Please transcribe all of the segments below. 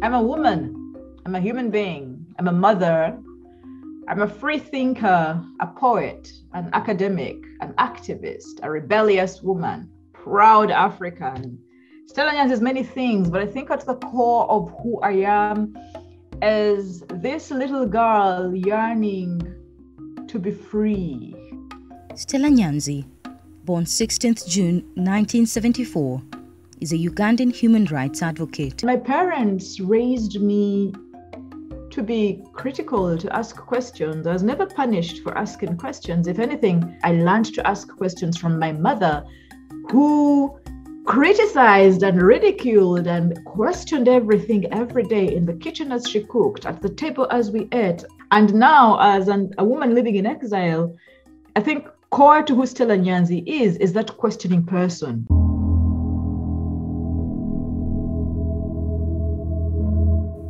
I'm a woman, I'm a human being, I'm a mother, I'm a free thinker, a poet, an academic, an activist, a rebellious woman, proud African. Stella Nyanzi is many things, but I think at the core of who I am is this little girl yearning to be free. Stella Nyanzi, born 16th June 1974, is a Ugandan human rights advocate. My parents raised me to be critical, to ask questions. I was never punished for asking questions. If anything, I learned to ask questions from my mother, who criticized and ridiculed and questioned everything every day in the kitchen as she cooked, at the table as we ate. And now, as a woman living in exile, I think core to who Stella Nyanzi is that questioning person.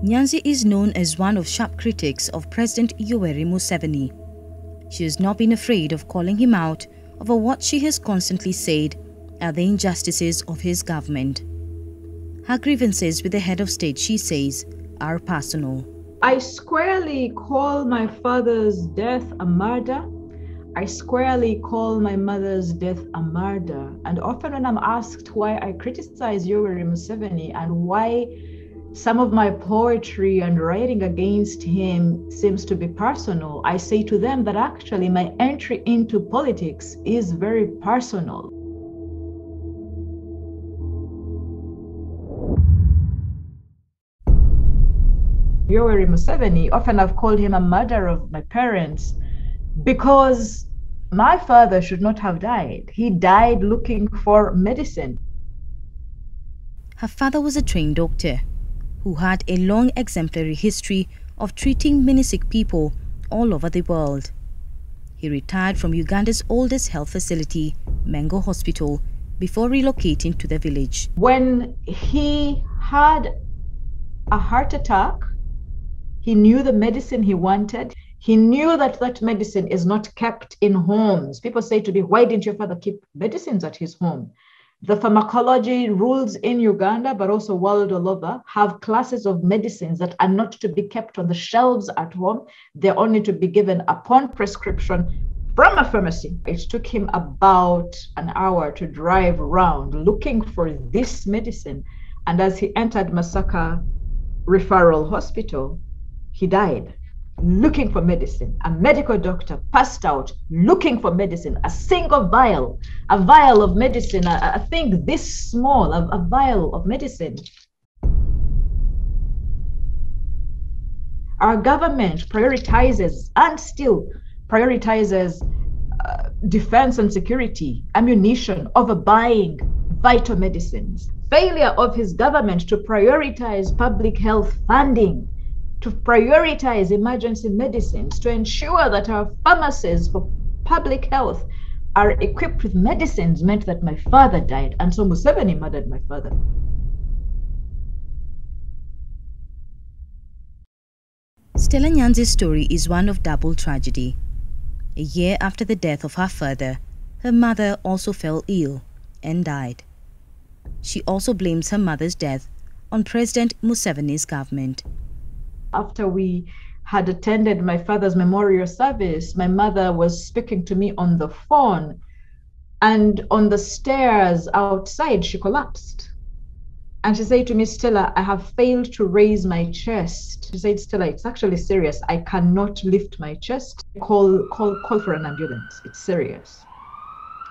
Nyanzi is known as one of sharp critics of President Yoweri Museveni. She has not been afraid of calling him out over what she has constantly said are the injustices of his government. Her grievances with the head of state, she says, are personal. I squarely call my father's death a murder. I squarely call my mother's death a murder. And often when I'm asked why I criticize Yoweri Museveni and why some of my poetry and writing against him seems to be personal, I say to them that actually my entry into politics is very personal. Yoweri Museveni, often I've called him a murderer of my parents because my father should not have died. He died looking for medicine. Her father was a trained doctor who had a long exemplary history of treating many sick people all over the world. He retired from Uganda's oldest health facility, Mengo Hospital, before relocating to the village. When he had a heart attack, he knew the medicine he wanted. He knew that that medicine is not kept in homes. People say to me, why didn't your father keep medicines at his home? The pharmacology rules in Uganda, but also world all over, have classes of medicines that are not to be kept on the shelves at home. They're only to be given upon prescription from a pharmacy. It took him about an hour to drive around looking for this medicine. And as he entered Masaka Referral Hospital, he died looking for medicine. A medical doctor passed out looking for medicine, a single vial, a vial of medicine, a thing this small, a vial of medicine. Our government prioritizes and still prioritizes defense and security, ammunition, over buying vital medicines. Failure of his government to prioritize public health funding, to prioritize emergency medicines, to ensure that our pharmacies for public health are equipped with medicines meant that my father died. And so Museveni murdered my father. Stella Nyanzi's story is one of double tragedy. A year after the death of her father, her mother also fell ill and died. She also blames her mother's death on President Museveni's government. After we had attended my father's memorial service, my mother was speaking to me on the phone, and on the stairs outside, she collapsed. And she said to me, Stella, I have failed to raise my chest. She said, Stella, it's actually serious. I cannot lift my chest. Call for an ambulance. It's serious.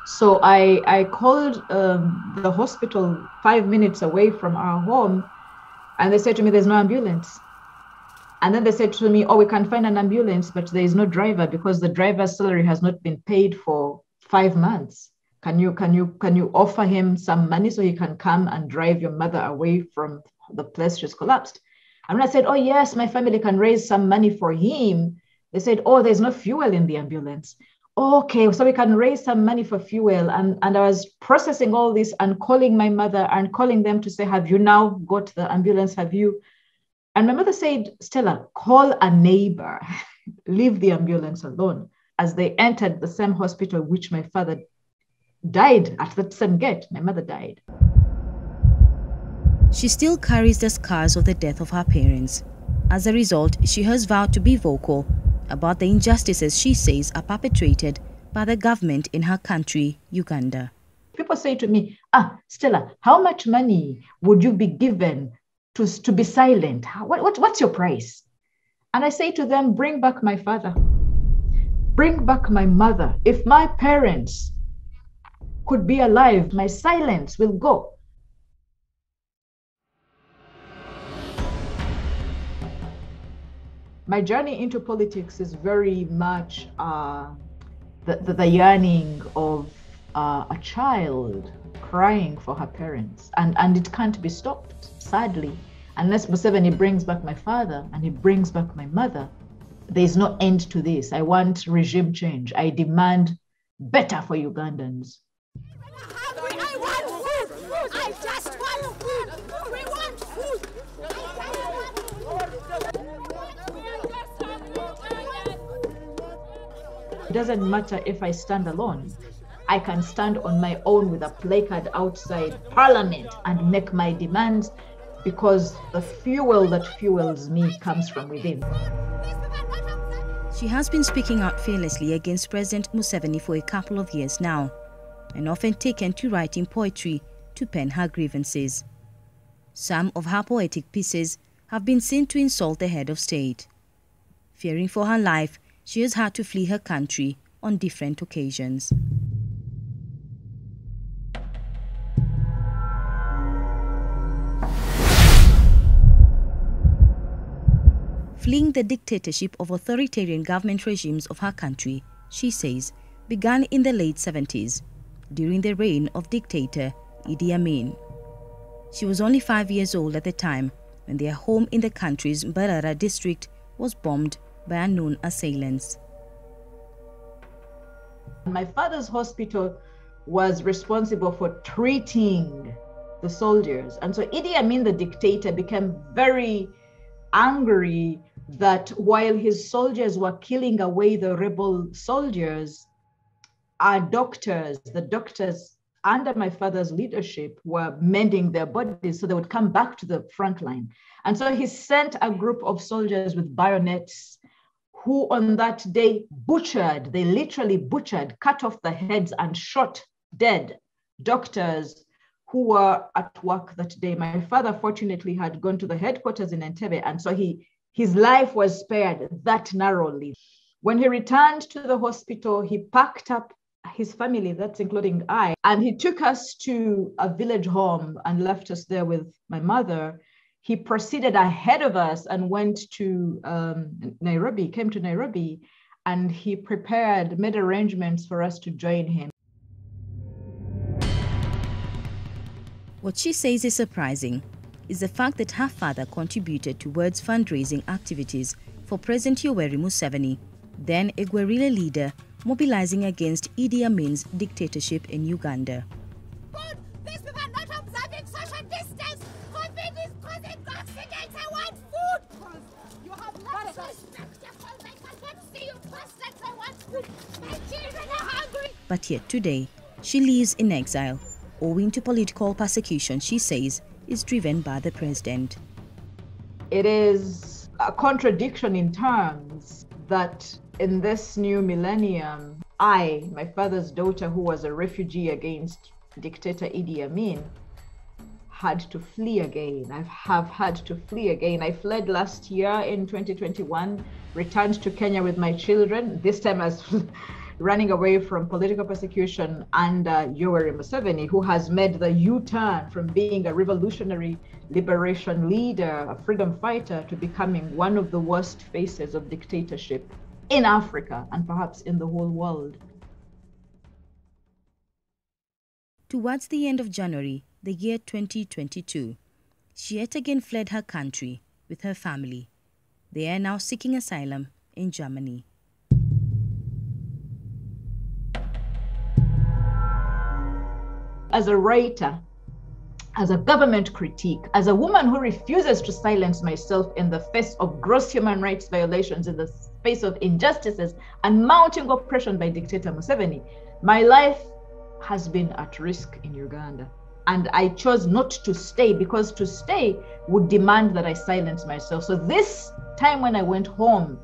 So I called the hospital 5 minutes away from our home, and they said to me, there's no ambulance. And then they said to me, oh, we can find an ambulance, but there is no driver because the driver's salary has not been paid for 5 months. Can you offer him some money so he can come and drive your mother away from the place she's collapsed? And when I said, oh yes, my family can raise some money for him, they said, oh, there's no fuel in the ambulance. Okay, so we can raise some money for fuel. And I was processing all this and calling my mother and calling them to say, have you now got the ambulance? Have you? And my mother said, Stella, call a neighbor, leave the ambulance alone. As they entered the same hospital, which my father died at the same gate, my mother died. She still carries the scars of the death of her parents. As a result, she has vowed to be vocal about the injustices she says are perpetrated by the government in her country, Uganda. People say to me, Stella, how much money would you be given to be silent? What's your price? And I say to them, bring back my father, bring back my mother. If my parents could be alive, my silence will go. My journey into politics is very much the yearning of a child crying for her parents. And it can't be stopped, sadly. Unless Museveni brings back my father and he brings back my mother, there's no end to this. I want regime change. I demand better for Ugandans. I want food! I just want food! We want food! It doesn't matter if I stand alone. I can stand on my own with a placard outside Parliament and make my demands, because the fuel that fuels me comes from within. She has been speaking out fearlessly against President Museveni for a couple of years now, and often taken to writing poetry to pen her grievances. Some of her poetic pieces have been seen to insult the head of state. Fearing for her life, she has had to flee her country on different occasions. Fleeing the dictatorship of authoritarian government regimes of her country, she says, began in the late 70s, during the reign of dictator Idi Amin. She was only 5 years old at the time when their home in the country's Mbarara district was bombed by unknown assailants. My father's hospital was responsible for treating the soldiers. And so Idi Amin, the dictator, became very angry that while his soldiers were killing away the rebel soldiers, the doctors under my father's leadership were mending their bodies so they would come back to the front line. And so he sent a group of soldiers with bayonets who on that day they literally butchered, cut off the heads and shot dead doctors who were at work that day. My father fortunately had gone to the headquarters in Entebbe, and so his life was spared that narrowly. When he returned to the hospital, he packed up his family, that's including I, and he took us to a village home and left us there with my mother. He proceeded ahead of us and went to Nairobi, came to Nairobi, and he made arrangements for us to join him. What she says is surprising is the fact that her father contributed towards fundraising activities for President Yoweri Museveni, then a guerrilla leader mobilizing against Idi Amin's dictatorship in Uganda. Food! These people are not observing social distance! COVID is causing accidents! I want food! You have not so spectacle! I cannot see you bastards! I want food! My children are hungry! But yet today, she lives in exile, owing to political persecution she says is driven by the president. It is a contradiction in terms that in this new millennium, my father's daughter, who was a refugee against dictator Idi Amin, had to flee again. I have had to flee again. I fled last year in 2021, returned to Kenya with my children, this time as running away from political persecution under Yoweri Museveni, who has made the U-turn from being a revolutionary liberation leader, a freedom fighter, to becoming one of the worst faces of dictatorship in Africa and perhaps in the whole world. Towards the end of January, the year 2022, she yet again fled her country with her family. They are now seeking asylum in Germany. As a writer, as a government critique, as a woman who refuses to silence myself in the face of gross human rights violations, in the face of injustices and mounting oppression by dictator Museveni, my life has been at risk in Uganda. And I chose not to stay because to stay would demand that I silence myself. So this time when I went home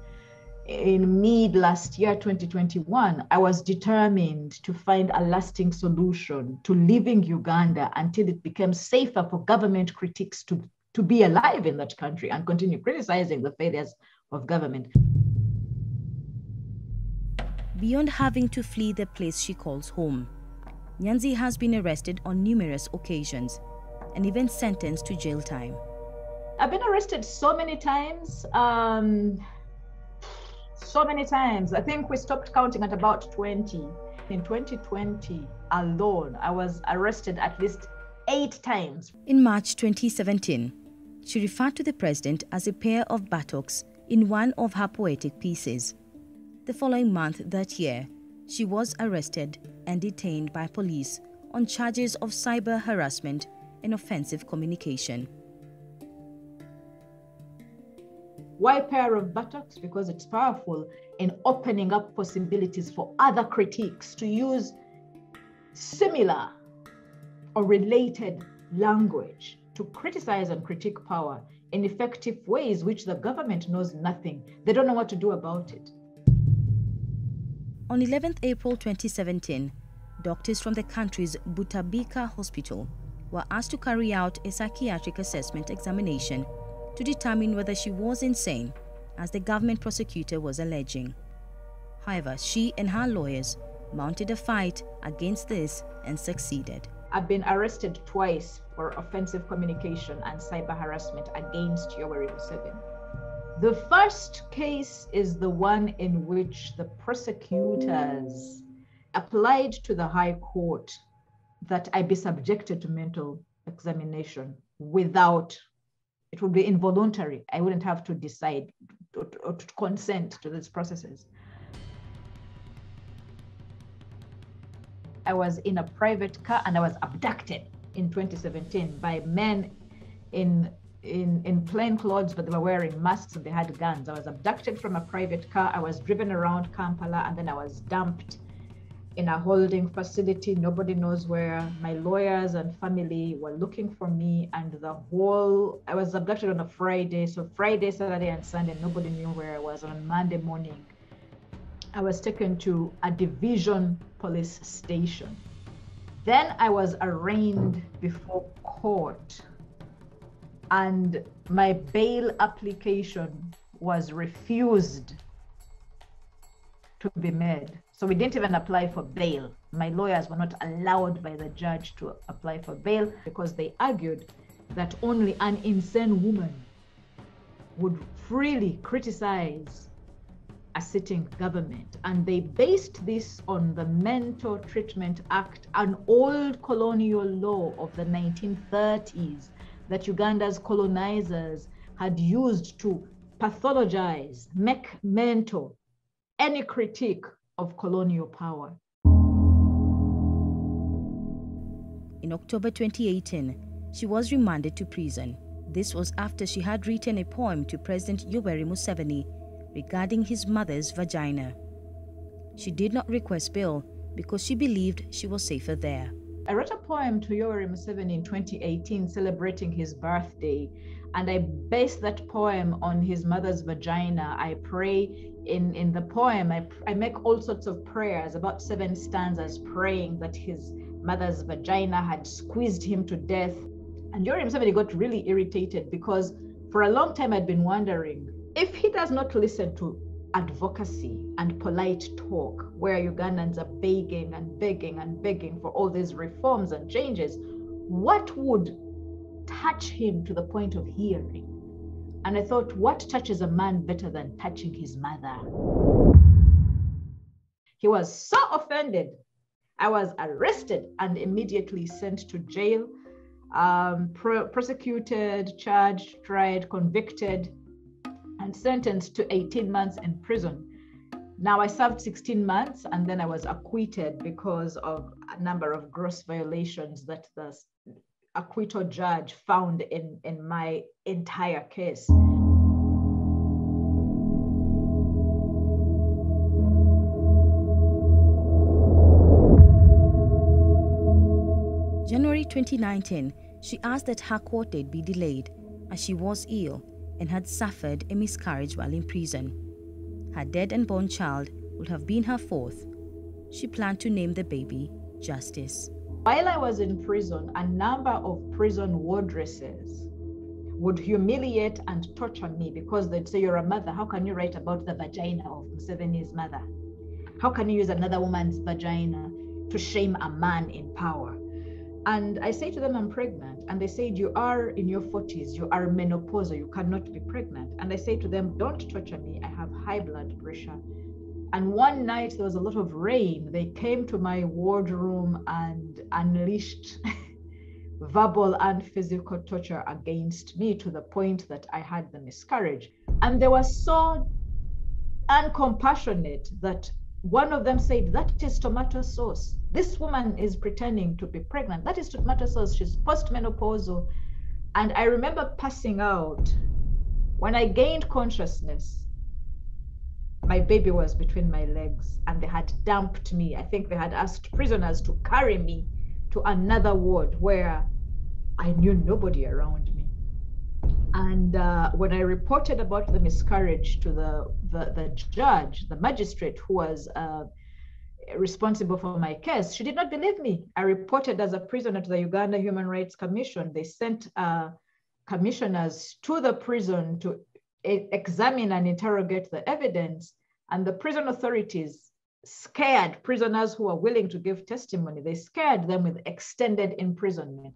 in mid last year, 2021, I was determined to find a lasting solution to leaving Uganda until it became safer for government critics to be alive in that country and continue criticizing the failures of government. Beyond having to flee the place she calls home, Nyanzi has been arrested on numerous occasions and even sentenced to jail time. I've been arrested so many times. So many times. I think we stopped counting at about 20. In 2020 alone, I was arrested at least 8 times. In March 2017, she referred to the president as a pair of buttocks in one of her poetic pieces. The following month that year, she was arrested and detained by police on charges of cyber harassment and offensive communication. Why pair of buttocks? Because it's powerful in opening up possibilities for other critiques to use similar or related language to criticize and critique power in effective ways which the government knows nothing. They don't know what to do about it. On 11th April 2017, doctors from the country's Butabika hospital were asked to carry out a psychiatric assessment examination to determine whether she was insane, as the government prosecutor was alleging. However, she and her lawyers mounted a fight against this and succeeded. I've been arrested twice for offensive communication and cyber harassment against Yoweri Museveni. The first case is the one in which the prosecutors applied to the High Court that I be subjected to mental examination without, it would be involuntary. I wouldn't have to decide or to consent to these processes. I was in a private car and I was abducted in 2017 by men in plain clothes, but they were wearing masks and they had guns. I was abducted from a private car. I was driven around Kampala and then I was dumped in a holding facility. Nobody knows where. My lawyers and family were looking for me, and I was abducted on a Friday. So Friday, Saturday, and Sunday, nobody knew where I was. On Monday morning, I was taken to a division police station. Then I was arraigned before court, and my bail application was refused to be made. So we didn't even apply for bail. My lawyers were not allowed by the judge to apply for bail because they argued that only an insane woman would freely criticize a sitting government. And they based this on the Mental Treatment Act, an old colonial law of the 1930s that Uganda's colonizers had used to pathologize, make mental any critique of colonial power. In October 2018, she was remanded to prison. This was after she had written a poem to President Yoweri Museveni regarding his mother's vagina. She did not request bail because she believed she was safer there. I wrote a poem to Yoweri Museveni in 2018 celebrating his birthday, and I based that poem on his mother's vagina. I pray in the poem, I make all sorts of prayers, about 7 stanzas, praying that his mother's vagina had squeezed him to death. And Yoweri Museveni got really irritated because for a long time I'd been wondering, if he does not listen to advocacy and polite talk where Ugandans are begging and begging and begging for all these reforms and changes, what would touch him to the point of hearing? And I thought, what touches a man better than touching his mother? He was so offended I was arrested and immediately sent to jail, prosecuted, charged, tried, convicted, and sentenced to 18 months in prison. Now, I served 16 months and then I was acquitted because of a number of gross violations that the acquittal judge found in my entire case. January 2019, she asked that her court date be delayed as she was ill and had suffered a miscarriage while in prison. Her dead and born child would have been her fourth. She planned to name the baby Justice. While I was in prison, a number of prison wardresses would humiliate and torture me because they'd say, "You're a mother. How can you write about the vagina of Museveni's mother? How can you use another woman's vagina to shame a man in power?" And I say to them, "I'm pregnant." And they said, "You are in your 40s, you are menopausal, you cannot be pregnant." And I say to them, "Don't torture me, I have high blood pressure." And one night there was a lot of rain. They came to my wardroom and unleashed verbal and physical torture against me to the point that I had the miscarriage. And they were so uncompassionate that one of them said, "That is tomato sauce. This woman is pretending to be pregnant. That is tomato sauce. She's postmenopausal." And I remember passing out. When I gained consciousness, my baby was between my legs and they had dumped me. I think they had asked prisoners to carry me to another ward where I knew nobody around me. And when I reported about the miscarriage to the judge, the magistrate who was responsible for my case, she did not believe me. I reported as a prisoner to the Uganda Human Rights Commission. They sent commissioners to the prison to examine and interrogate the evidence. And the prison authorities scared prisoners who were willing to give testimony. They scared them with extended imprisonment.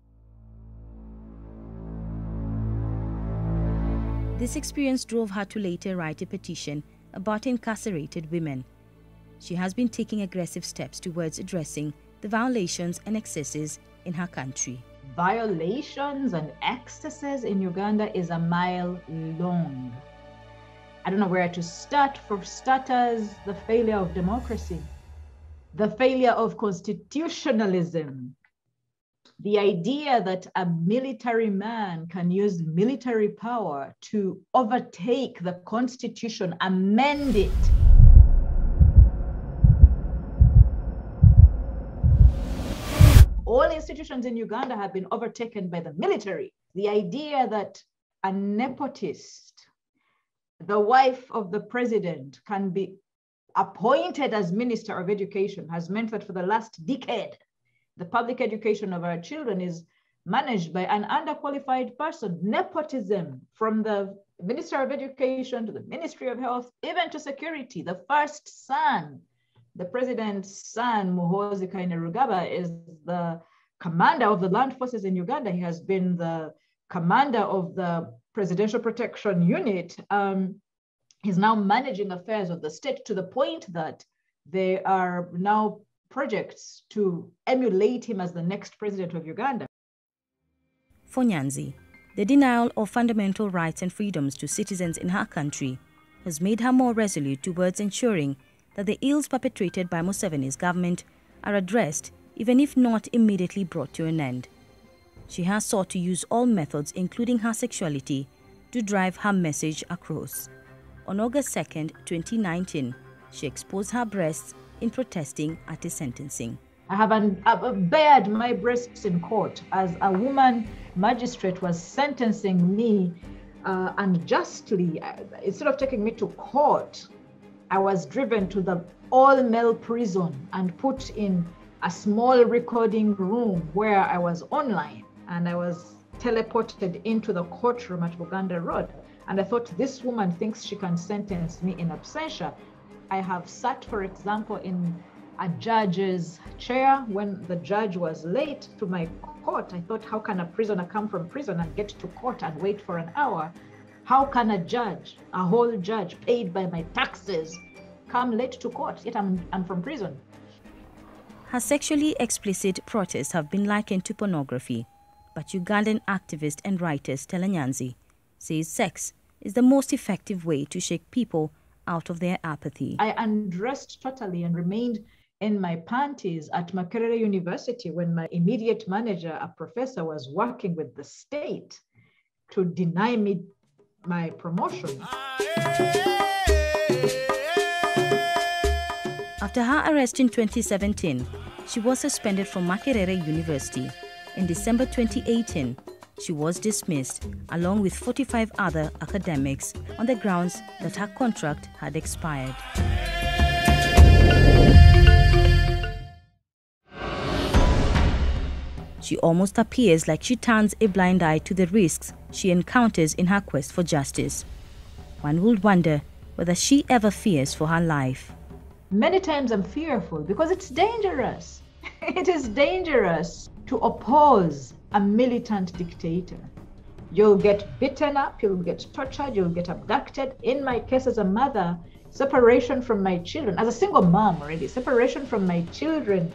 This experience drove her to later write a petition about incarcerated women. She has been taking aggressive steps towards addressing the violations and excesses in her country. Violations and excesses in Uganda is a mile long. I don't know where to start. For starters, the failure of democracy, the failure of constitutionalism, the idea that a military man can use military power to overtake the constitution, amend it. All institutions in Uganda have been overtaken by the military. The idea that a nepotist, the wife of the president, can be appointed as Minister of Education has meant that for the last decade, the public education of our children is managed by an underqualified person. Nepotism, from the Minister of Education to the Ministry of Health, even to security. The first son, the president's son, Muhoozi Kainerugaba, is the commander of the land forces in Uganda. He has been the commander of the Presidential Protection Unit. He's now managing affairs of the state to the point that there are now projects to emulate him as the next president of Uganda. For Nyanzi, the denial of fundamental rights and freedoms to citizens in her country has made her more resolute towards ensuring that the ills perpetrated by Museveni's government are addressed, even if not immediately brought to an end. She has sought to use all methods, including her sexuality, to drive her message across. On August 2nd, 2019, she exposed her breasts in protesting at his sentencing. I have bared my breasts in court as a woman magistrate was sentencing me unjustly. Instead of taking me to court, I was driven to the all-male prison and put in a small recording room where I was online, and I was teleported into the courtroom at Uganda Road. And I thought, this woman thinks she can sentence me in absentia. I have sat, for example, in a judge's chair when the judge was late to my court. I thought, how can a prisoner come from prison and get to court and wait for an hour? How can a judge, a whole judge paid by my taxes, come late to court? Yet I'm from prison. Her sexually explicit protests have been likened to pornography, but Ugandan activist and writer Stella Nyanzi says sex is the most effective way to shake people out of their apathy. I undressed totally and remained in my panties at Makerere University when my immediate manager, a professor, was working with the state to deny me my promotion. After her arrest in 2017, she was suspended from Makerere University. In December 2018, she was dismissed along with 45 other academics on the grounds that her contract had expired. She almost appears like she turns a blind eye to the risks she encounters in her quest for justice. One would wonder whether she ever fears for her life. Many times I'm fearful because it's dangerous. It is dangerous to oppose a militant dictator. You'll get beaten up, you'll get tortured, you'll get abducted. In my case as a mother, separation from my children, as a single mom already, separation from my children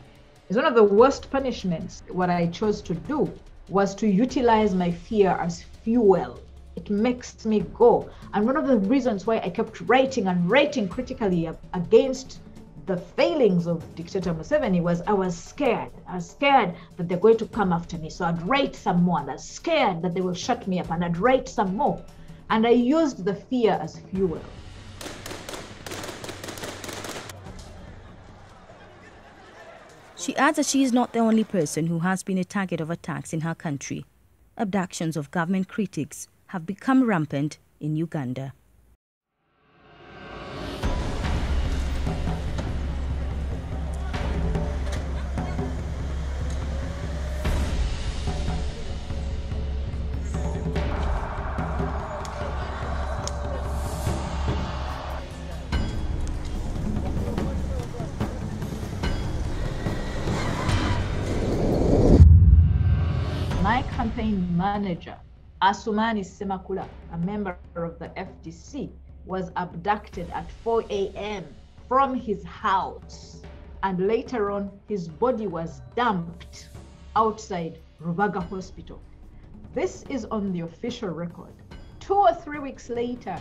is one of the worst punishments. What I chose to do was to utilize my fear as fuel. It makes me go. And one of the reasons why I kept writing and writing critically against the failings of dictator Museveni was I was scared. I was scared that they're going to come after me. So I'd write some more. And I was scared that they will shut me up, and I'd write some more. And I used the fear as fuel. She adds that she is not the only person who has been a target of attacks in her country. Abductions of government critics have become rampant in Uganda. My campaign manager, Asumani Semakula, a member of the FDC, was abducted at 4 a.m. from his house. And later on, his body was dumped outside Rubaga Hospital. This is on the official record. 2 or 3 weeks later,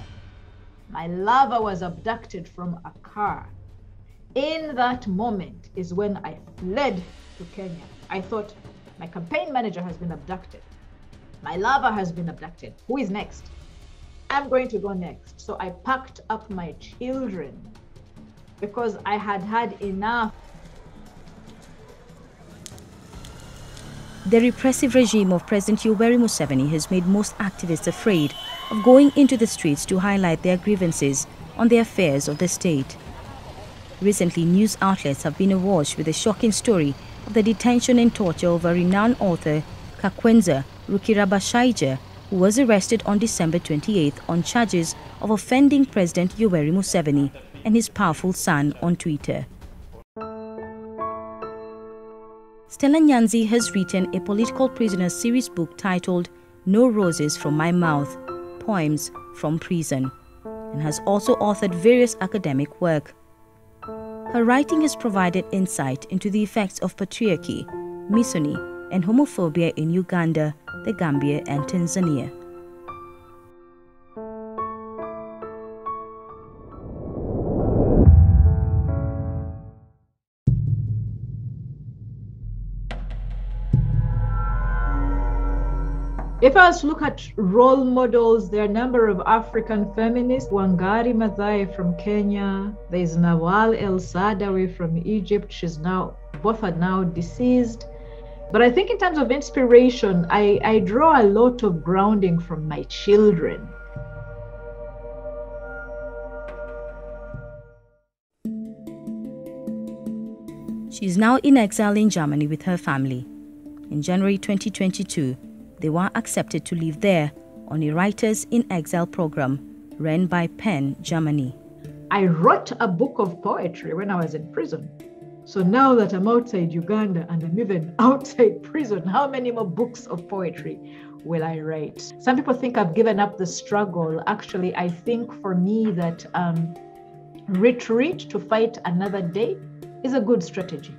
my lover was abducted from a car. In that moment is when I fled to Kenya. I thought, my campaign manager has been abducted. My lover has been abducted. Who is next? I'm going to go next. So I packed up my children because I had had enough. The repressive regime of President Yoweri Museveni has made most activists afraid of going into the streets to highlight their grievances on the affairs of the state. Recently, news outlets have been awash with a shocking story of the detention and torture of a renowned author, Kakwenza Rukirabashaija, who was arrested on December 28th on charges of offending President Yoweri Museveni and his powerful son on Twitter. Stella Nyanzi has written a political prisoner series book titled No Roses from My Mouth, Poems from Prison, and has also authored various academic work. Her writing has provided insight into the effects of patriarchy, misogyny, and homophobia in Uganda, the Gambia, and Tanzania. If I was to look at role models, there are a number of African feminists. Wangari Maathai from Kenya. There's Nawal El Saadawi from Egypt. Both are now deceased. But I think in terms of inspiration, I draw a lot of grounding from my children. She is now in exile in Germany with her family. In January 2022, they were accepted to live there on a Writers in Exile program run by PEN Germany. I wrote a book of poetry when I was in prison. So now that I'm outside Uganda and I'm even outside prison, how many more books of poetry will I write? Some people think I've given up the struggle. Actually, I think for me that retreat to fight another day is a good strategy.